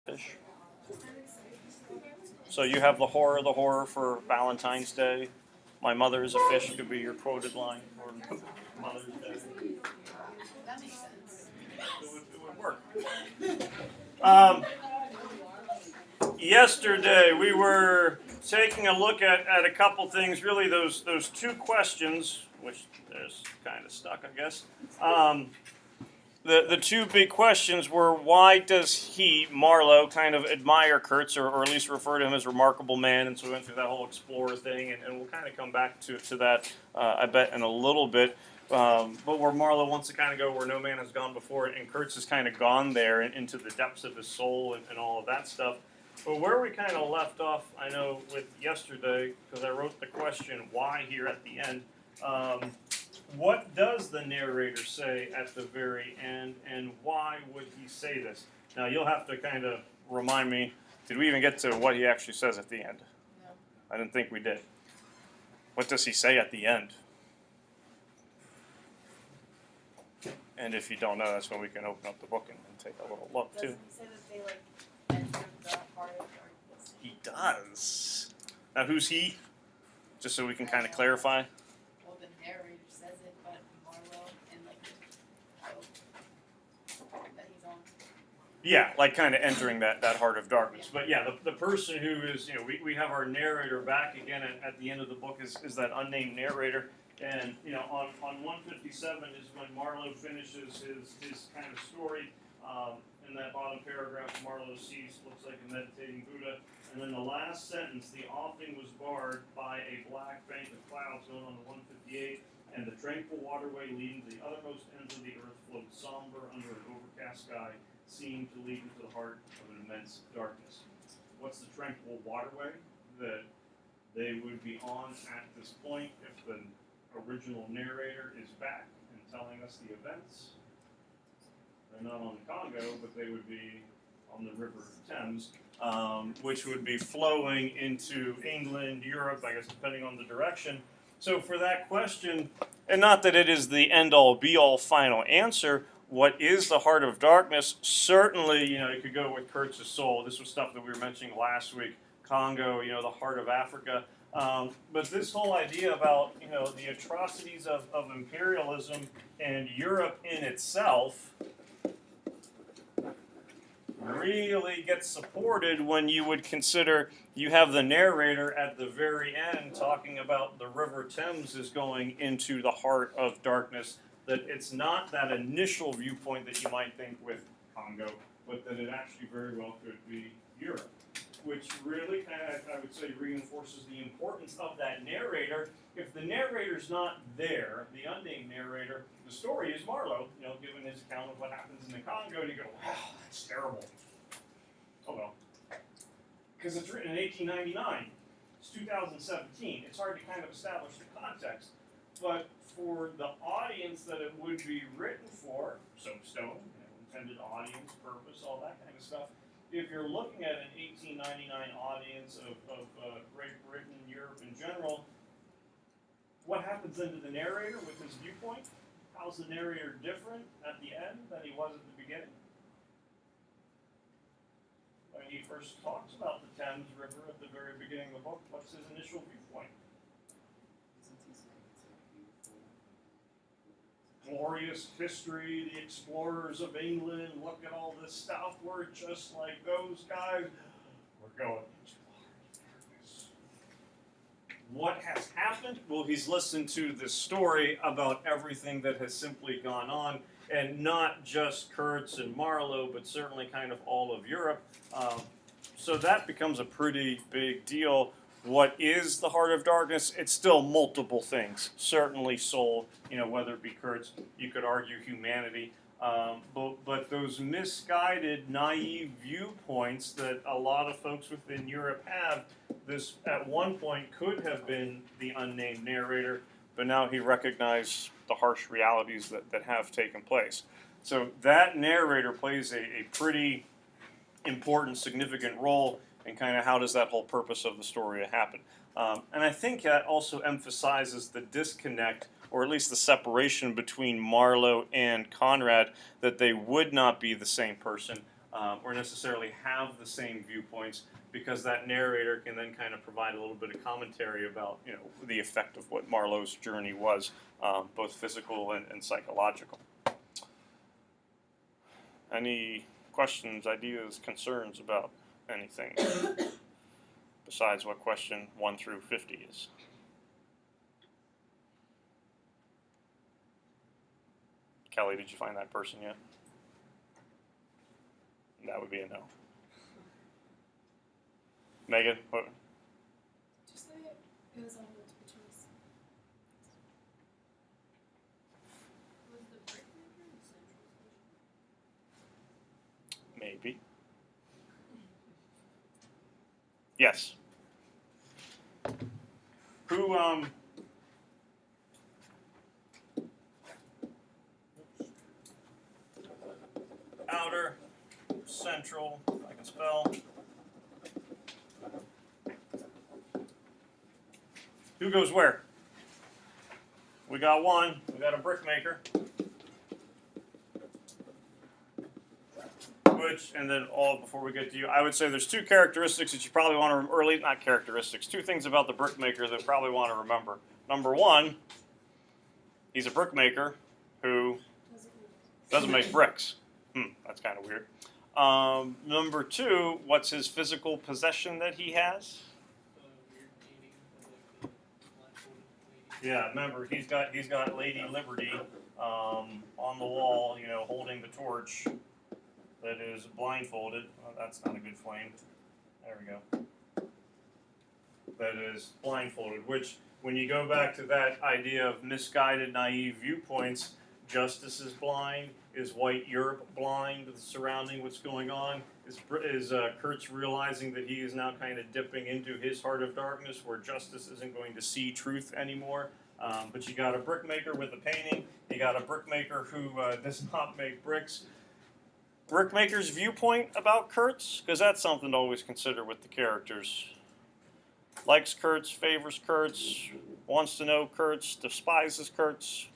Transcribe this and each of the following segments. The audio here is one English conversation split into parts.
Fish. So you have the horror for Valentine's Day. My mother is a fish could be your quoted line for Mother's Day. That makes sense. It would work. Um, Yesterday we were taking a look at a couple things. Really, those two questions, which there's kind of stuck, I guess. The two big questions were, why does he, Marlowe, kind of admire Kurtz, or at least refer to him as a remarkable man? And so we went through that whole explorer thing, and we'll kind of come back to that, I bet, in a little bit. But where Marlowe wants to kind of go where no man has gone before, and Kurtz has kind of gone there and into the depths of his soul and all of that stuff. But where we kind of left off, I know, with yesterday, because I wrote the question, why, here at the end. What does the narrator say at the very end, and why would he say this? Now, you'll have to kind of remind me, did we even get to what he actually says at the end? No. I didn't think we did. What does he say at the end? And if you don't know, that's when we can open up the book and take a little look, too. Doesn't he say that they, enter the heart of darkness? He does. Now, who's he? Just so we can kind of clarify. Well, the narrator says it, but Marlowe and, that he's on. Yeah, like kind of entering that heart of darkness. But yeah, the person who is, we have our narrator back again at the end of the book is that unnamed narrator. And, on 157 is when Marlowe finishes his kind of story. In that bottom paragraph, Marlowe sees, looks like a meditating Buddha. And then the last sentence, the offing was barred by a black bank of clouds going on to 158, and the tranquil waterway leading to the uttermost ends of the earth flowed somber under an overcast sky, seemed to lead into the heart of an immense darkness. What's the tranquil waterway that they would be on at this point if the original narrator is back and telling us the events? They're not on the Congo, but they would be on the River Thames, which would be flowing into England, Europe, I guess, depending on the direction. So for that question, and not that it is the end-all, be-all final answer, what is the heart of darkness? Certainly, it could go with Kurtz's soul. This was stuff that we were mentioning last week. Congo, the heart of Africa. But this whole idea about, the atrocities of imperialism and Europe in itself really gets supported when you would consider you have the narrator at the very end talking about the River Thames is going into the heart of darkness, that it's not that initial viewpoint that you might think with Congo, but that it actually very well could be Europe, which really kind of, I would say, reinforces the importance of that narrator. If the narrator's not there, the unnamed narrator, the story is Marlowe, given his account of what happens in the Congo, and you go, wow, that's terrible. Oh well. Because it's written in 1899. It's 2017. It's hard to kind of establish the context. But for the audience that it would be written for, soapstone, intended audience, purpose, all that kind of stuff, if you're looking at an 1899 audience of Great Britain, Europe in general, what happens then to the narrator with his viewpoint? How's the narrator different at the end than he was at the beginning? When he first talks about the Thames River at the very beginning of the book, what's his initial viewpoint? Glorious history, the explorers of England, look at all this stuff, we're just like those guys. We're going into darkness. What has happened? Well, he's listened to this story about everything that has simply gone on, and not just Kurtz and Marlowe, but certainly kind of all of Europe. So that becomes a pretty big deal. What is the heart of darkness? It's still multiple things. Certainly soul, whether it be Kurtz, you could argue humanity. But those misguided, naive viewpoints that a lot of folks within Europe have, this at one point could have been the unnamed narrator, but now he recognized the harsh realities that have taken place. So that narrator plays a pretty important, significant role in kind of how does that whole purpose of the story happen. And I think that also emphasizes the disconnect, or at least the separation between Marlowe and Conrad, that they would not be the same person. or necessarily have the same viewpoints, because that narrator can then kind of provide a little bit of commentary about, you know, the effect of what Marlowe's journey was, both physical and psychological. Any questions, ideas, concerns about anything besides what question 1 through 50 is? Kelly, did you find that person yet? That would be a no. Megan, what? Just say it was on multiple choice. Was the brickmaker in Central Station? Maybe. Yes. Who, outer, central, I can spell. Who goes where? We got one. We got a brickmaker. Which, and then all before we get to you, I would say there's 2 characteristics that you probably want to, or at least not characteristics, 2 things about the brickmaker that you probably want to remember. Number 1, he's a brickmaker who doesn't make bricks. That's kind of weird. Number 2, what's his physical possession that he has? Yeah, remember he's got Lady Liberty on the wall, you know, holding the torch that is blindfolded. Oh, that's not a good flame. There we go. That is blindfolded. Which, when you go back to that idea of misguided, naive viewpoints, Justice is blind. Is White Europe blind surrounding what's going on? Is Kurtz realizing that he is now kind of dipping into his heart of darkness where Justice isn't going to see truth anymore? But you got a brickmaker with a painting. You got a brickmaker who does not make bricks. Brickmaker's viewpoint about Kurtz, because that's something to always consider with the characters. Likes Kurtz, favors Kurtz, wants to know Kurtz, despises Kurtz.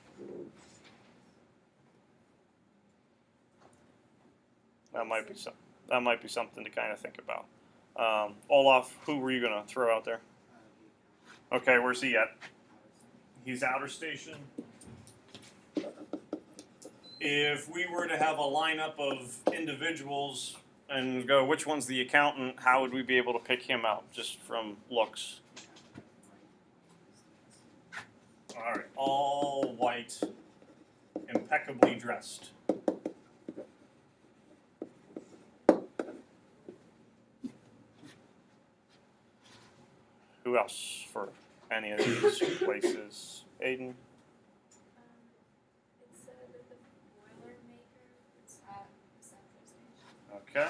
That might be something to kind of think about. Olaf, who were you going to throw out there? Okay, where's he at? He's outer station. If we were to have a lineup of individuals and go, which one's the accountant, how would we be able to pick him out just from looks? All right, all white, impeccably dressed. Who else for any of these places? Aiden? It said that the Boilermaker is at the Central Station. Okay.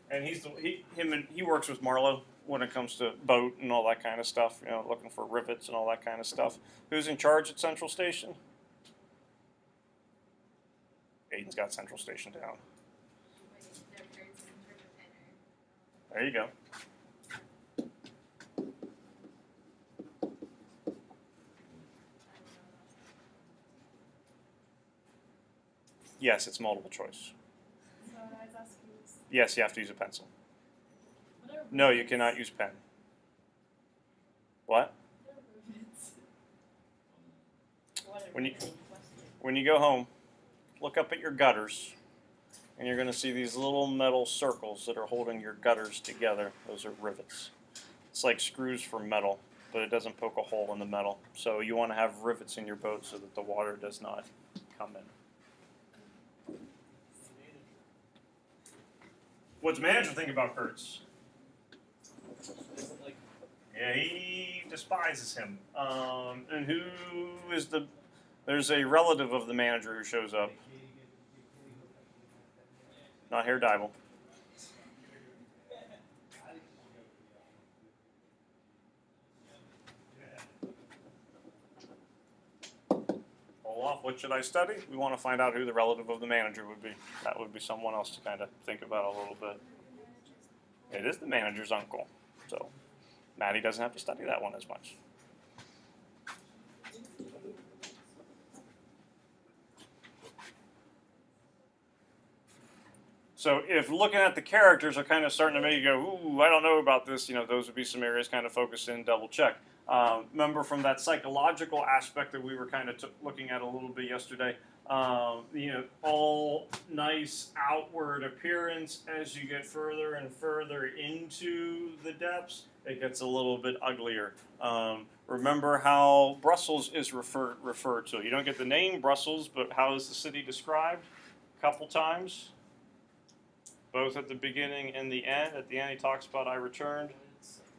And he works with Marlowe when it comes to boat and all that kind of stuff, you know, looking for rivets and all that kind of stuff. Who's in charge at Central Station? Aiden's got Central Station down. There you go. Yes, it's multiple choice. So I was asking this. Yes, you have to use a pencil. What are No, you rivets? cannot use pen. What? What are rivets? When you go home, look up at your gutters, and you're going to see these little metal circles that are holding your gutters together. Those are rivets. It's like screws for metal, but it doesn't poke a hole in the metal. So you want to have rivets in your boat so that the water does not come in. What's the manager think about Kurtz? Yeah, he despises him. And who is the... There's a relative of the manager who shows up. Not Herr Dybel. Olaf, what should I study? We want to find out who the relative of the manager would be. That would be someone else to kind of think about a little bit. It is the manager's uncle. So Maddie doesn't have to study that one as much. So if looking at the characters are kind of starting to make you go, ooh, I don't know about this, those would be some areas kind of focus in, double check. Remember from that psychological aspect that we were kind of looking at a little bit yesterday, all nice outward appearance. As you get further and further into the depths, it gets a little bit uglier. Remember how Brussels is referred to. You don't get the name Brussels, but how is the city described? A couple times. Both at the beginning and the end. At the end, he talks about I returned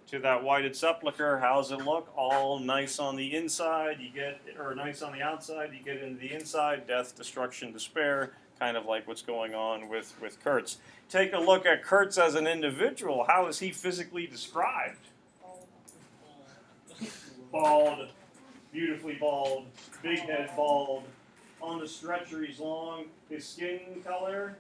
to that whited sepulcher. How's it look? All nice on the inside. Or nice on the outside. You get into the inside. Death, destruction, despair. Kind of like what's going on with Kurtz. Take a look at Kurtz as an individual. How is he physically described? Bald. Beautifully bald. Big head bald. On the stretcher, he's long. His skin color,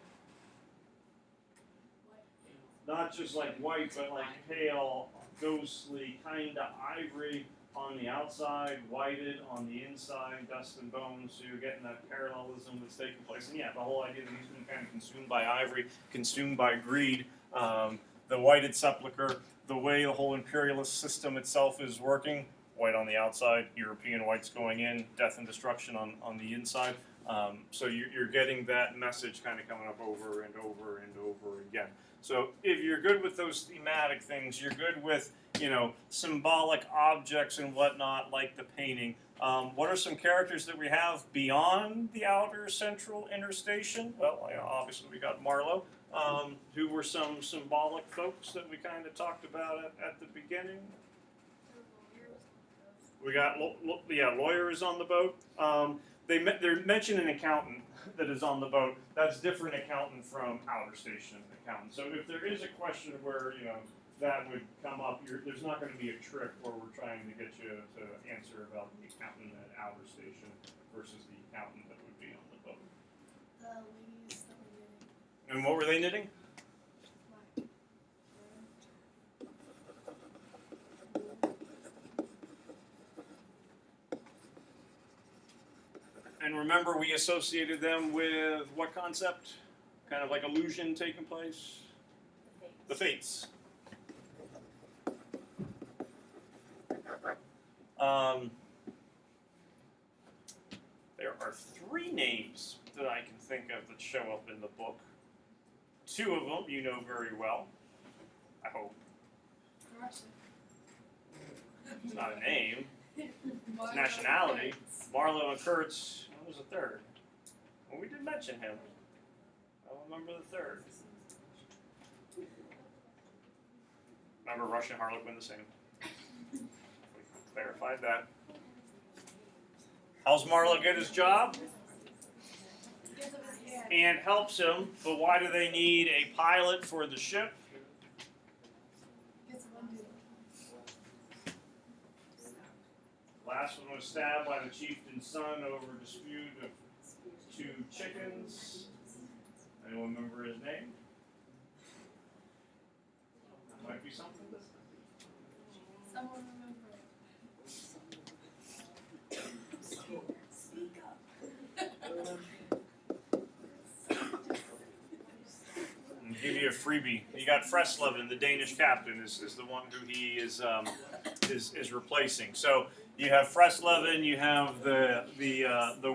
not just like white, but like pale, ghostly, kind of ivory on the outside, whited on the inside, dust and bones. So you're getting that parallelism that's taking place. And yeah, the whole idea that he's been kind of consumed by ivory, consumed by greed, the whited sepulcher, the way the whole imperialist system itself is working. White on the outside, European whites going in, death and destruction on the inside. So you're getting that message kind of coming up over and over and over again. So if you're good with those thematic things, you're good with, symbolic objects and whatnot, like the painting. What are some characters that we have beyond the outer central interstation? Well, obviously we got Marlowe, who were some symbolic folks that we kind of talked about at the beginning. We got, lawyer is on the boat. They're mentioning an accountant that is on the boat. That's different accountant from outer station accountant. So if there is a question where, that would come up, there's not going to be a trick where we're trying to get you to answer about the accountant at outer station versus the accountant that would be on the boat. The ladies that were knitting. And what were they knitting? And remember, we associated them with what concept? Kind of like illusion taking place? The Fates. There are 3 names that I can think of that show up in the book. 2 of them you know very well, I hope. It's not a name. It's nationality. Marlowe and Kurtz. What was the 3rd? Well, we did mention him. I don't remember the 3rd. Remember, Russian Harlequin the same. We clarified that. Helps Marlowe get his job and helps him, but why do they need a pilot for the ship? Last one was stabbed by the chieftain's son over a dispute of 2 chickens. Anyone remember his name? Might be something. Someone remember it. Speak up. I'll give you a freebie. You got Freslevin, the Danish captain, is the one who he is replacing. So you have Freslevin, you have the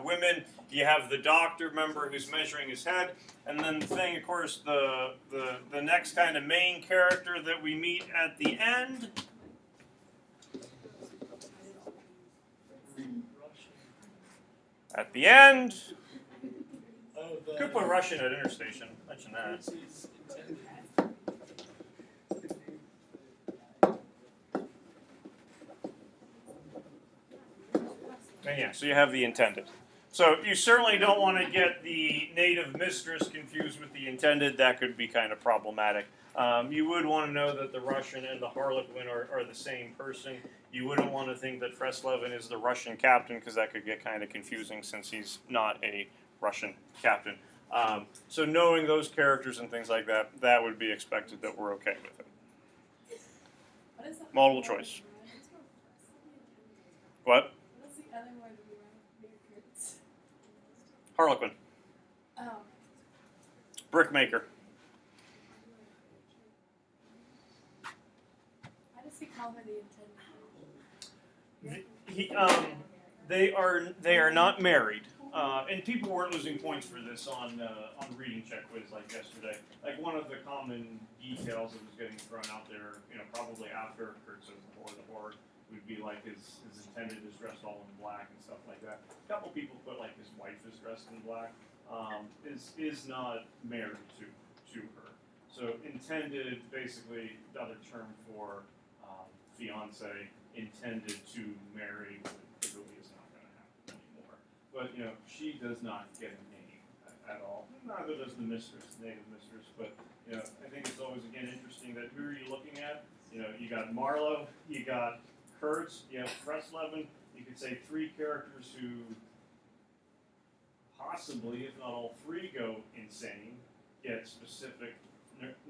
women, you have the doctor member who's measuring his head, and then the thing, of course, the next kind of main character that we meet at the end. At the end, could put Russian at interstation. Mention that. And yeah, so you have the intended. So you certainly don't want to get the native mistress confused with the intended. That could be kind of problematic. You would want to know that the Russian and the Harlequin are the same person. You wouldn't want to think that Freslevin is the Russian captain, because that could get kind of confusing since he's not a Russian captain. So knowing those characters and things like that, that would be expected that we're okay with it. What is that? Multiple choice. What? What's the other word we were Harlequin. Oh. Brickmaker. How are they intended? They are not married, and people weren't losing points for this on reading check quiz like yesterday. Like one of the common details that was getting thrown out there, probably after Kurt says the horror would be like his intended is dressed all in black and stuff like that. A couple people put like his wife is dressed in black. Is not married to her. So intended, basically, another term for fiance, intended to marry, but it really is not going to happen anymore. But she does not get a name at all. Neither does the mistress, the native mistress. But I think it's always again interesting that who are you looking at? You got Marlowe, you got Kurtz, you have Fressleben. You could say three characters who possibly, if not all three, go insane, get specific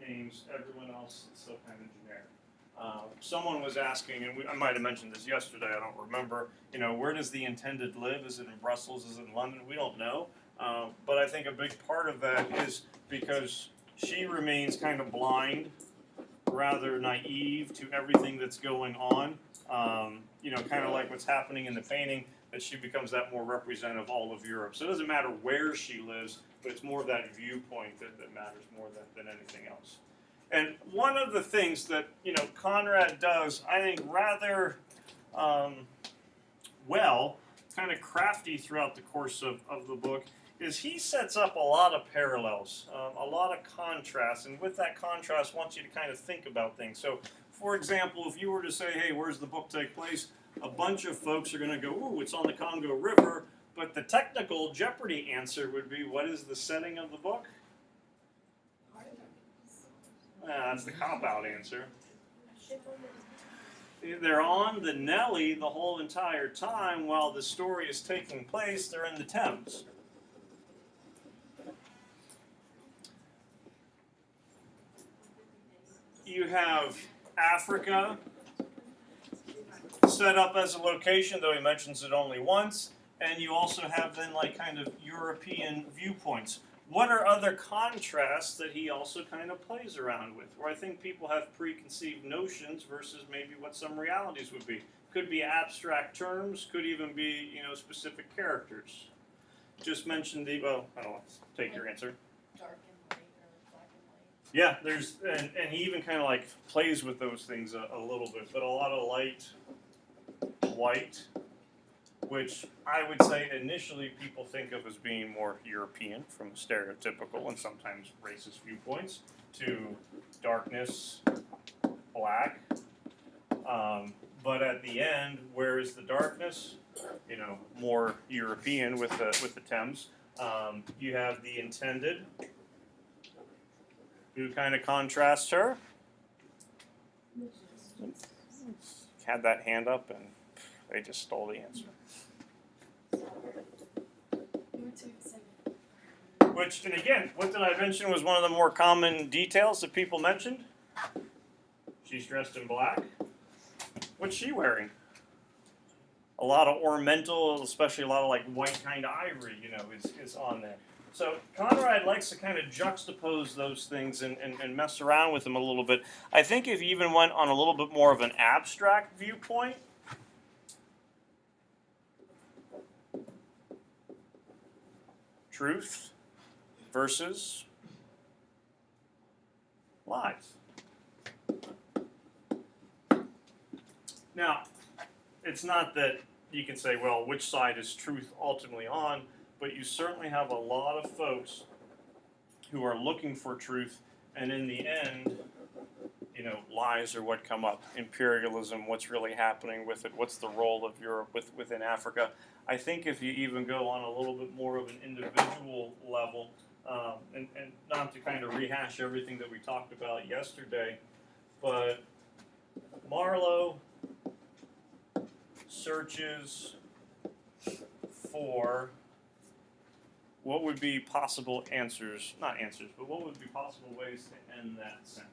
names. Everyone else is still kind of generic. Someone was asking, and I might have mentioned this yesterday, I don't remember, where does the intended live? Is it in Brussels? Is it in London? We don't know. But I think a big part of that is because she remains kind of blind, rather naive to everything that's going on. Kind of like what's happening in the painting, that she becomes that more representative of all of Europe. So it doesn't matter where she lives, but it's more that viewpoint that matters more than anything else. And one of the things that, Conrad does, I think, rather well, kind of crafty throughout the course of the book, is he sets up a lot of parallels, a lot of contrasts, and with that contrast wants you to kind of think about things. So, for example, if you were to say, hey, where's the book take place? A bunch of folks are going to go, ooh, it's on the Congo River, but the technical Jeopardy answer would be, what is the setting of the book? That's the cop-out answer. They're on the Nelly the whole entire time while the story is taking place. They're in the Thames. You have Africa set up as a location, though he mentions it only once, and you also have then like kind of European viewpoints. What are other contrasts that he also kind of plays around with, where I think people have preconceived notions versus maybe what some realities would be? Could be abstract terms, could even be, specific characters. Just mentioned I don't know, take your answer. Dark and light or black and white. Yeah, there's, and he even kind of like plays with those things a little bit, but a lot of light, white, which I would say initially people think of as being more European from stereotypical and sometimes racist viewpoints, to darkness, black. But at the end, where is the darkness? More European with the Thames. You have the intended, who kind of contrasts her. Had that hand up and they just stole the answer. Which, and again, what did I mention was one of the more common details that people mentioned? She's dressed in black. What's she wearing? A lot of ornamental, especially a lot of like white kind of ivory, is on there. So Conrad likes to kind of juxtapose those things and mess around with them a little bit. I think if he even went on a little bit more of an abstract viewpoint, truth versus lies. Now, it's not that you can say, well, which side is truth ultimately on, but you certainly have a lot of folks who are looking for truth, and in the end, lies are what come up. Imperialism, what's really happening with it, what's the role of Europe within Africa. I think if you even go on a little bit more of an individual level, and not to kind of rehash everything that we talked about yesterday, but Marlowe searches for what would be possible answers, not answers, but what would be possible ways to end that sentence?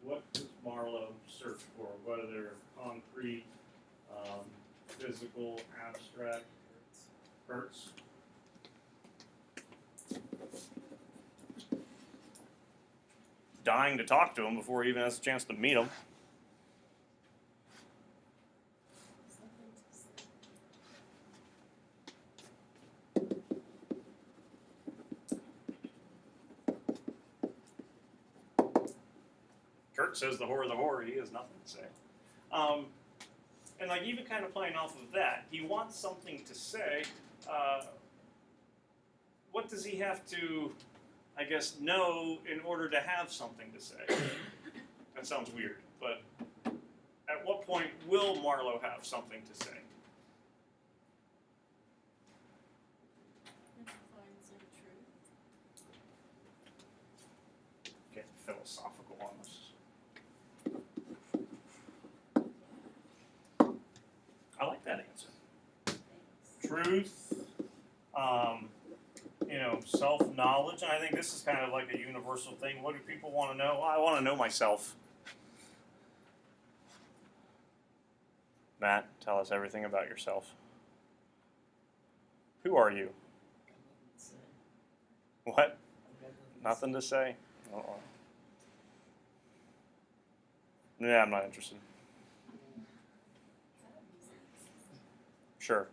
What does Marlowe search for? Whether concrete, physical, abstract, hurts? Dying to talk to him before he even has a chance to meet him. Kurt says the whore, he has nothing to say. And like even kind of playing off of that, he wants something to say. What does he have to, I guess, know in order to have something to say? That sounds weird, but at what point will Marlowe have something to say? If he finds some truth. Get philosophical on this. I like that answer. Thanks. Truth, self-knowledge. And I think this is kind of like a universal thing. What do people want to know? Well, I want to know myself. Matt, tell us everything about yourself. Who are you? What? Nothing to say? Uh-oh. Yeah, I'm not interested. Sure.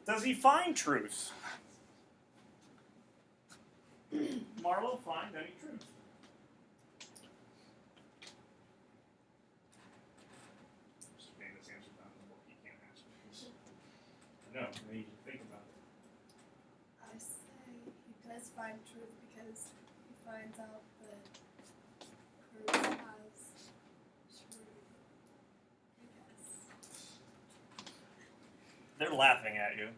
Does he find truth? Marlowe find any truth? Just made this answer down in the book. You can't answer this. No, I need you to think about it. I say he does find truth because he finds out that Kurt has truth. I guess. They're laughing at you.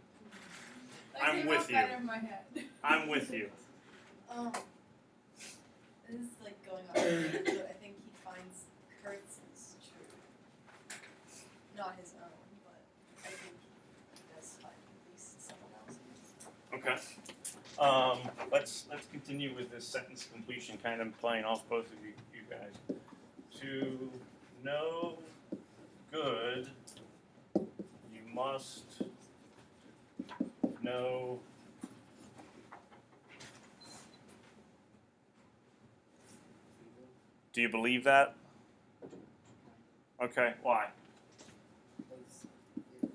That I'm came with out you. better in my head. I'm with you. This is like going off, but I think he finds Kurtz's truth, not his own, but I think he does find at least someone else's. Okay. Let's continue with this sentence completion, kind of playing off both of you guys. To know good, you must know Do you believe that? Okay, why? Because if you only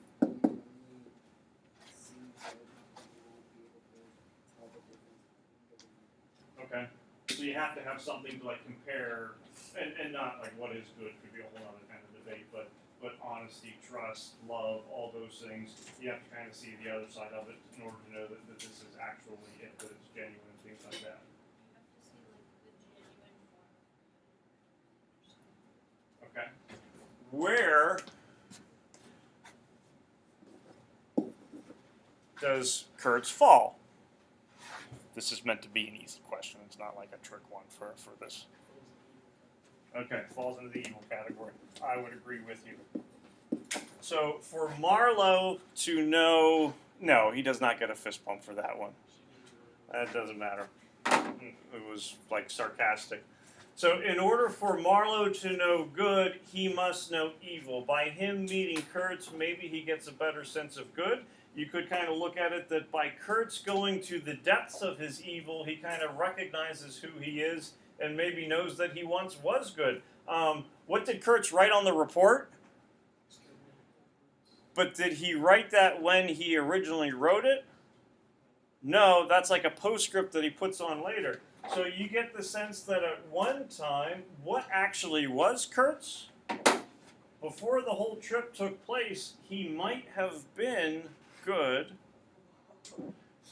see good, you won't be able to tell the difference between good and evil. Okay. So you have to have something to like compare, and not like what is good could be a whole other kind of debate, but honesty, trust, love, all those things, you have to kind of see the other side of it in order to know that this is actually it, that it's genuine, and things like that. You have to see like the genuine form. Okay. Where does Kurtz fall? This is meant to be an easy question. It's not like a trick one for this. Okay, falls into the evil category. I would agree with you. So for Marlowe to know, no, he does not get a fist bump for that one. That doesn't matter. It was like sarcastic. So in order for Marlowe to know good, he must know evil. By him meeting Kurtz, maybe he gets a better sense of good. You could kind of look at it that by Kurtz going to the depths of his evil, he kind of recognizes who he is and maybe knows that he once was good. What did Kurtz write on the report? But did he write that when he originally wrote it? No, that's like a postscript that he puts on later. So you get the sense that at one time, what actually was Kurtz? Before the whole trip took place, he might have been good,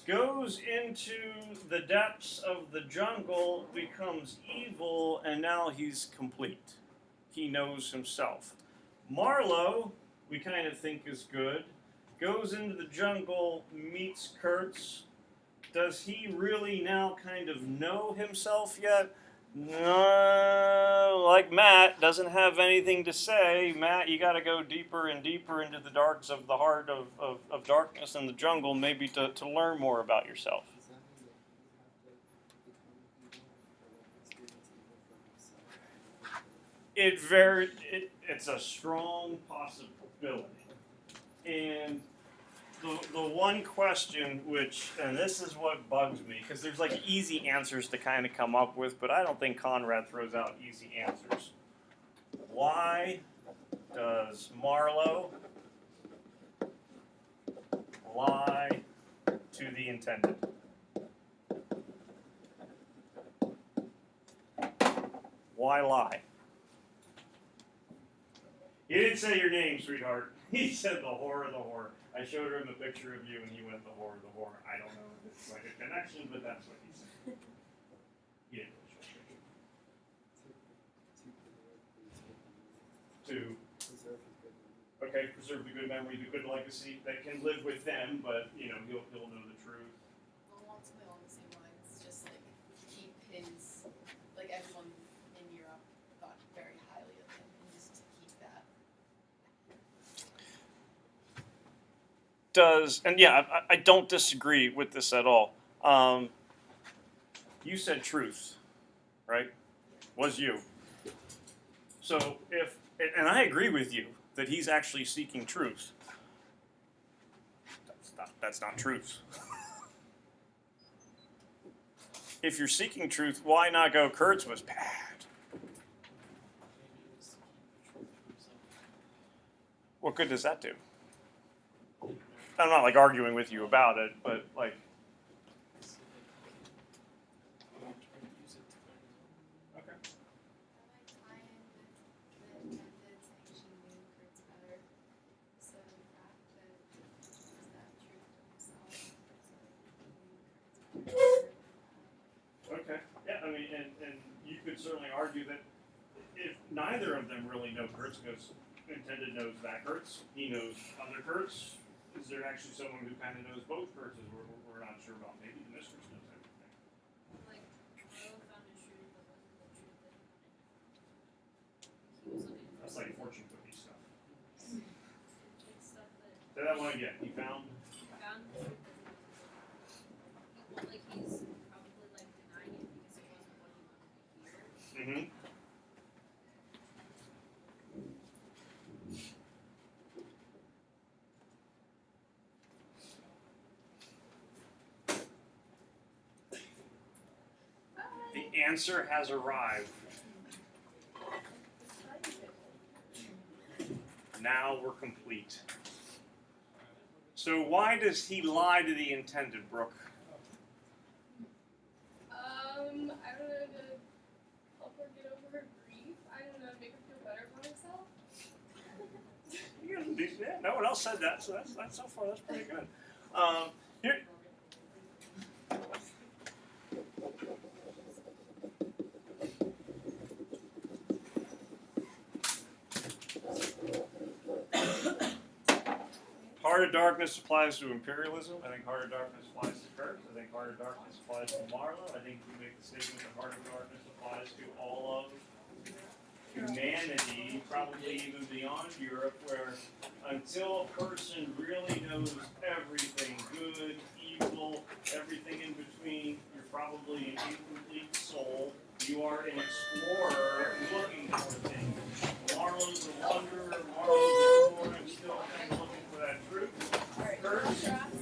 goes into the depths of the jungle, becomes evil, and now he's complete. He knows himself. Marlowe, we kind of think is good, goes into the jungle, meets Kurtz. Does he really now kind of know himself yet? No, like Matt, doesn't have anything to say. Matt, you got to go deeper and deeper into the darks of the heart of darkness and the jungle, maybe to learn more about yourself. Does that mean that you have to become evil or like experience evil for himself? It's a strong possibility. And the one question which, and this is what bugs me, because there's like easy answers to kind of come up with, but I don't think Conrad throws out easy answers. Why does Marlowe lie to the intended? Why lie? He didn't say your name, sweetheart. He said the horror, the horror. I showed him a picture of you, and he went the horror, the horror. I don't know if it's like a connection, but that's what he said. He didn't really show a picture. To preserve the good memory, the good legacy that can live with them, but you know he'll know the truth. Well, something along the same lines, just like keep his, like everyone in Europe thought very highly of him, and just to keep that. I don't disagree with this at all. You said truth, right? Was you. So and I agree with you that he's actually seeking truth. That's not truth. If you're seeking truth, why not go, Kurtz was bad? What good does that do? I'm not like arguing with you about it, but like. Okay. That might tie in with the intended saying she knew Kurtz better. So the fact that truth to himself, so he knew Kurtz better. Okay. Yeah, I mean, and you could certainly argue that if neither of them really know Kurtz, because intended knows that Kurtz, he knows other Kurtz. Is there actually someone who kind of knows both Kurtzes? We're not sure about. Maybe the mistress knows everything. Like, Will found a truth that wasn't the truth that he wanted. He was looking for That's like fortune cookie stuff. like stuff that Say that one again. He found. he found the truth that he wanted. Like, he's probably like denying it because it wasn't what he wanted to hear. Mm-hmm. The answer has arrived. Now we're complete. So why does he lie to the intended, Brooke? I don't know, to help her get over her grief. I don't know, make her feel better about herself. Yeah, no one else said that, so that's so far that's pretty good. Here. Heart of Darkness applies to imperialism. I think Heart of Darkness applies to Kurtz. I think Heart of Darkness applies to Marlowe. I think you make the statement that Heart of Darkness applies to all of humanity, probably even beyond Europe, where until a person really knows everything, good, evil, everything in between, you're probably an incomplete soul. You are an explorer looking for things. Marlowe's a wanderer, Marlowe's an explorer, I'm still kind of looking for that truth. Alright, Kurtz, draft